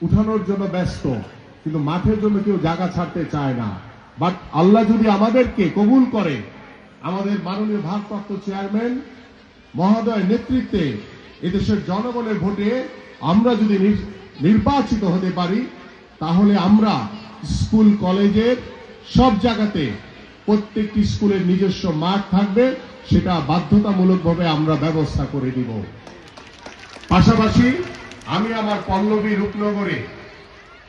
উঠানোর জন্য ব্যস্ত, কিন্তু মাঠের জন্য কেউ জায়গা ছাড়তে চায় না। বাট আল্লাহ যদি আমাদেরকে কবুল করে, আমাদের মাননীয় ভারপ্রাপ্ত চেয়ারম্যান মহোদয় নেতৃত্বে এদেশের জনগণের ভোটে আমরা যদি নির্বাচিত হতে পারি, তাহলে আমরা স্কুল কলেজের সব জায়গাতে প্রত্যেকটি স্কুলের নিজস্ব মাঠ থাকবে, সেটা বাধ্যতামূলকভাবে আমরা ব্যবস্থা করে দিব। পাশাপাশি আমি আমার পল্লবী রূপনগরে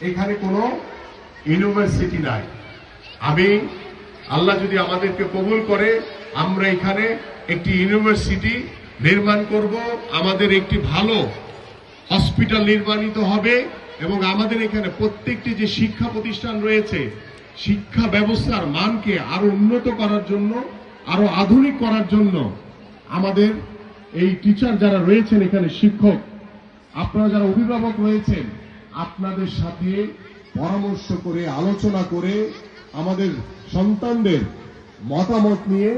এখানে কোনো ইউনিভার্সিটি নাই। আমি আল্লাহ যদি আমাদেরকে কবুল করে আমরা এখানে একটি ইউনিভার্সিটি নির্মাণ করব, আমাদের একটি ভালো হসপিটাল নির্মাণিত হবে এবং আমাদের এখানে প্রত্যেকটি যে শিক্ষা প্রতিষ্ঠান রয়েছে শিক্ষা ব্যবস্থার মানকে আরো উন্নত করার জন্য, আরো আধুনিক করার জন্য আমাদের এই টিচার যারা রয়েছেন, এখানে শিক্ষক, আপনারা যারা অভিভাবক রয়েছেন, আপনাদের সাথে পরামর্শ করে আলোচনা করে আমাদের সন্তানদের মতামত নিয়ে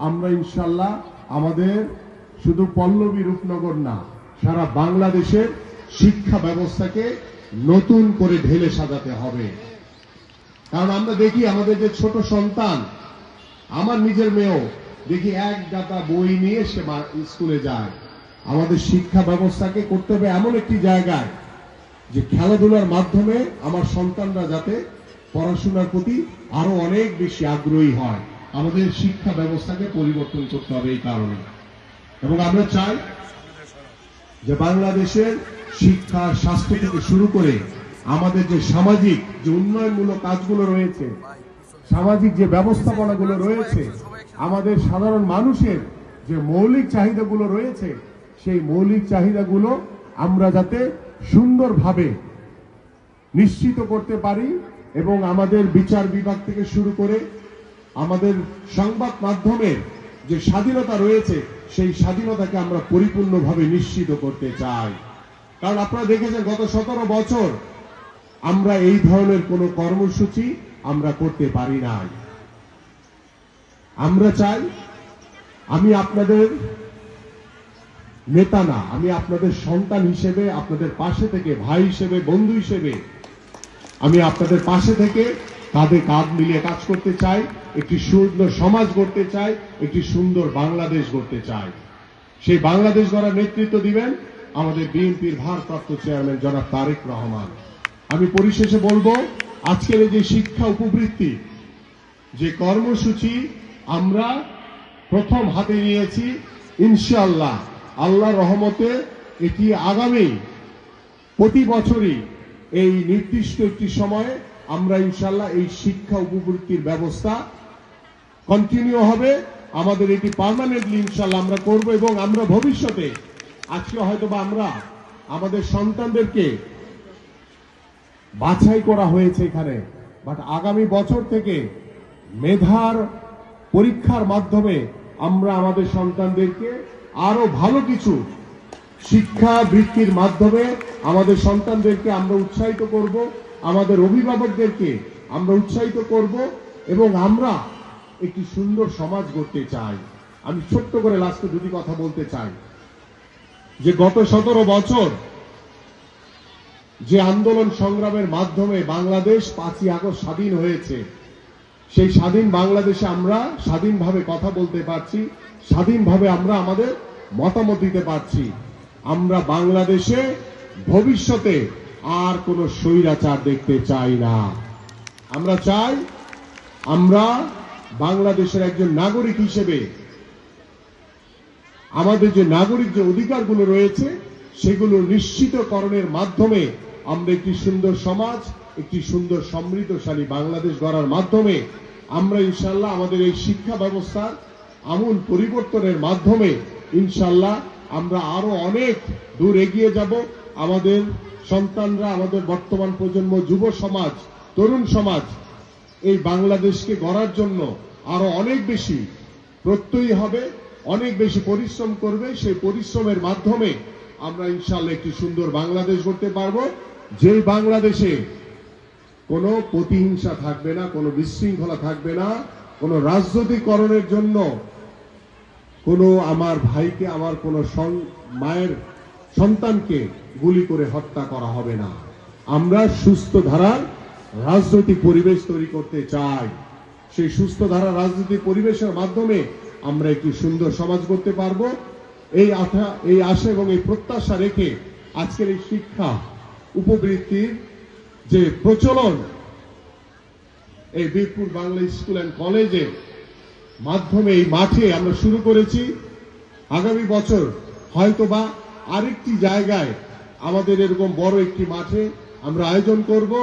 আমরা ইনশাল্লাহ আমাদের শুধু পল্লবী রূপনগর না, সারা বাংলাদেশের শিক্ষা ব্যবস্থাকে নতুন করে ঢেলে সাজাতে হবে। কারণ আমরা দেখি আমাদের যে ছোট সন্তান, আমার নিজের মেয়েও দেখি এক গাদা বই নিয়ে সে স্কুলে যায়। আমাদের শিক্ষা ব্যবস্থাকে করতে হবে এমন একটি জায়গায় যে খেলাধুলার মাধ্যমে আমার সন্তানরা যাতে পড়াশোনার প্রতি আরো অনেক বেশি আগ্রহী হয়। আমাদের শিক্ষা ব্যবস্থাকে পরিবর্তন করতে হবে এই কারণে। এবং আমরা চাই যে বাংলাদেশের শিক্ষা, স্বাস্থ্য থেকে শুরু করে আমাদের যে সামাজিক যে উন্নয়নমূলক কাজগুলো রয়েছে, সামাজিক যে ব্যবস্থাপনাগুলো রয়েছে, আমাদের সাধারণ মানুষের যে মৌলিক চাহিদাগুলো রয়েছে, সেই মৌলিক চাহিদাগুলো আমরা যাতে সুন্দরভাবে নিশ্চিত করতে পারি এবং আমাদের বিচার বিভাগ থেকে শুরু করে আমাদের সংবাদ মাধ্যমের যে স্বাধীনতা রয়েছে সেই স্বাধীনতাকে আমরা পরিপূর্ণভাবে নিশ্চিত করতে চাই। কারণ আপনারা দেখেছেন গত 17 বছর আমরা এই ধরনের কোনো কর্মসূচি আমরা করতে পারি নাই। আমরা চাই, আমি আপনাদের নেতা না, আমি আপনাদের সন্তান হিসেবে আপনাদের পাশে থেকে, ভাই হিসেবে, বন্ধু হিসেবে আমি আপনাদের পাশে থেকে কাঁধে কাঁধ মিলিয়ে কাজ করতে চাই, একটি সুন্দর সমাজ গড়তে চাই, একটি সুন্দর বাংলাদেশ গড়তে চাই। সেই বাংলাদেশ গড়ার নেতৃত্ব দিবেন আমাদের বিএনপির ভারপ্রাপ্ত চেয়ারম্যান জনাব তারেক রহমান। আমি পরিশেষে বলবো, আজকের এই যে শিক্ষা উপবৃত্তি যে কর্মসূচি আমরা প্রথম হাতে নিয়েছি, ইনশাআল্লাহ আল্লাহর রহমতে এটি আগামী প্রতি বছরই এই নির্দিষ্ট একটি সময়ে আমরা ইনশাআল্লাহ এই শিক্ষা উপবৃত্তির ব্যবস্থা কন্টিনিউ হবে। আমাদের এটি পার্মানেন্টলি ইনশাআল্লাহ আমরা করব এবং আমরা ভবিষ্যতে, আজকে হয়তোবা আমরা আমাদের সন্তানদেরকে বাছাই করা হয়েছে এখানে, বাট আগামী বছর থেকে মেধার পরীক্ষার মাধ্যমে আমরা আমাদের সন্তানদেরকে আরো ভালো কিছু শিক্ষা বৃত্তির মাধ্যমে আমাদের সন্তানদেরকে আমরা উৎসাহিত করব, আমাদের অভিভাবকদেরকে আমরা উৎসাহিত করব এবং আমরা একটি সুন্দর সমাজ গড়তে চাই। আমি ছোট্ট করে লাস্টে দুটি কথা বলতে চাই যে গত 17 বছর যে আন্দোলন সংগ্রামের মাধ্যমে বাংলাদেশ 5ই আগস্ট স্বাধীন হয়েছে, সেই স্বাধীন বাংলাদেশে আমরা স্বাধীনভাবে কথা বলতে পারছি, স্বাধীনভাবে আমরা আমাদের মতামত দিতে পারছি। আমরা বাংলাদেশে ভবিষ্যতে আর কোনো স্বৈরাচার দেখতে চাই না। আমরা চাই আমরা বাংলাদেশের একজন নাগরিক হিসেবে আমাদের যে নাগরিক যে অধিকারগুলো রয়েছে সেগুলো নিশ্চিতকরণের মাধ্যমে আমরা একটি সুন্দর সমাজ, একটি সুন্দর সমৃদ্ধশালী বাংলাদেশ গড়ার মাধ্যমে আমরা ইনশাআল্লাহ আমাদের এই শিক্ষা ব্যবস্থার আমূল পরিবর্তনের মাধ্যমে ইনশাআল্লাহ আমরা আরো অনেক দূর এগিয়ে যাব। আমাদের সন্তানরা, আমাদের বর্তমান প্রজন্ম, যুব সমাজ, তরুণ সমাজ এই বাংলাদেশকে গড়ার জন্য আরো অনেক বেশি প্রত্যয়ী হবে, অনেক বেশি পরিশ্রম করবে। সেই পরিশ্রমের মাধ্যমে আমরা ইনশাআল্লাহ একটি সুন্দর বাংলাদেশ গড়তে পারবো, যে বাংলাদেশে কোনো প্রতিহিংসা থাকবে না, কোনো বিশৃঙ্খলা থাকবে না, কোনো রাজনৈতিকরণের জন্য কোনো আমার ভাইকে, আমার কোনো মায়ের সন্তানকে গুলি করে হত্যা করা হবে না। আমরা সুস্থ ধারার রাজনৈতিক পরিবেশ তৈরি করতে চাই। সেই সুস্থ ধারার রাজনৈতিক পরিবেশের মাধ্যমে আমরা একটি সুন্দর সমাজ করতে পারবো। এই আশা এবং এই প্রত্যাশা রেখে আজকের এই শিক্ষা উপবৃত্তির যে প্রচলন এই বীরপুর বাংলা স্কুল অ্যান্ড কলেজের মাধ্যমে এই মাঠে আমরা শুরু করেছি। আগামী বছর হয়তোবা আরেকটি জায়গায় আমাদের এরকম বড় একটি মাঠে আমরা আয়োজন করব।